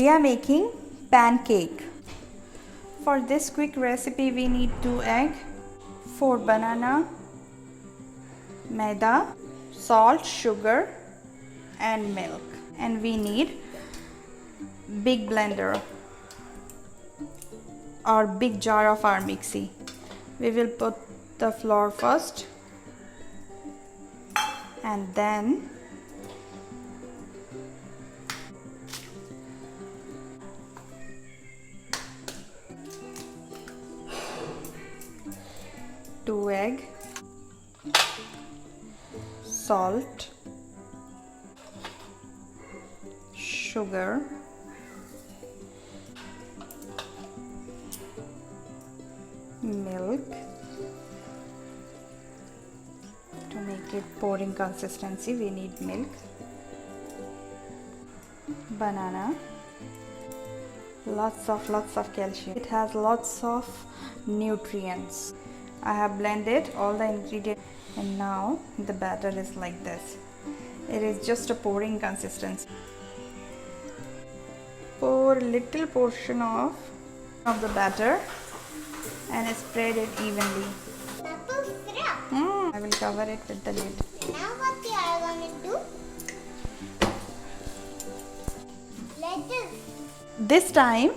We are making pancake. For this quick recipe we need 2 egg, 4 banana, maida, salt, sugar and milk. And we need big blender or big jar of our mixie. We will put the flour first and then two egg, salt, sugar, milk. To make it pouring consistency we need milk, banana, lots of calcium. It has lots of nutrients. I have blended all the ingredients and now the batter is like this. It is just a pouring consistency. Pour a little portion of the batter and spread it evenly. Maple syrup. I will cover it with the lid. Now what we are going to do? Lettuce. This time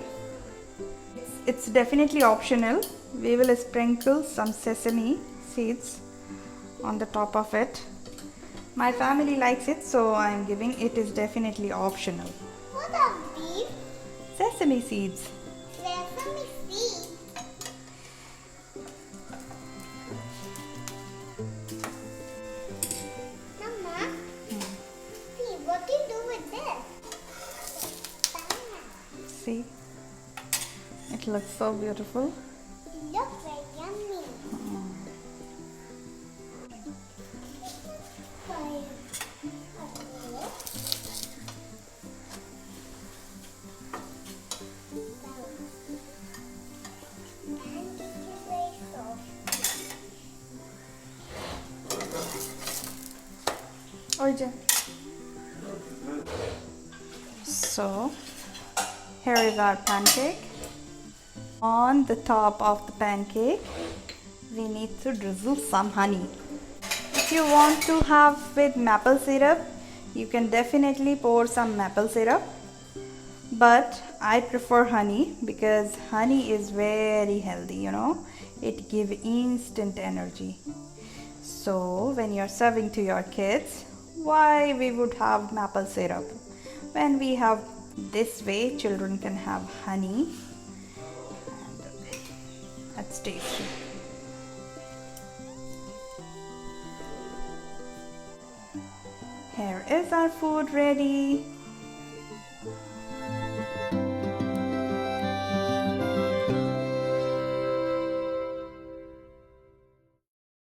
it's definitely optional. We will sprinkle some sesame seeds on the top of it. My family likes it, so I am giving it. Is definitely optional. What are these? Sesame seeds. Sesame seeds. Mama, see what do you do with this? See, it looks so beautiful. Looks very yummy. So here is our pancake. On the top of the pancake we need to drizzle some honey. If you want to have with maple syrup, you can definitely pour some maple syrup, but I prefer honey because honey is very healthy, you know. It gives instant energy. So when you're serving to your kids, why we would have maple syrup? When we have this way, children can have honey and that's tasty. Here is our food ready.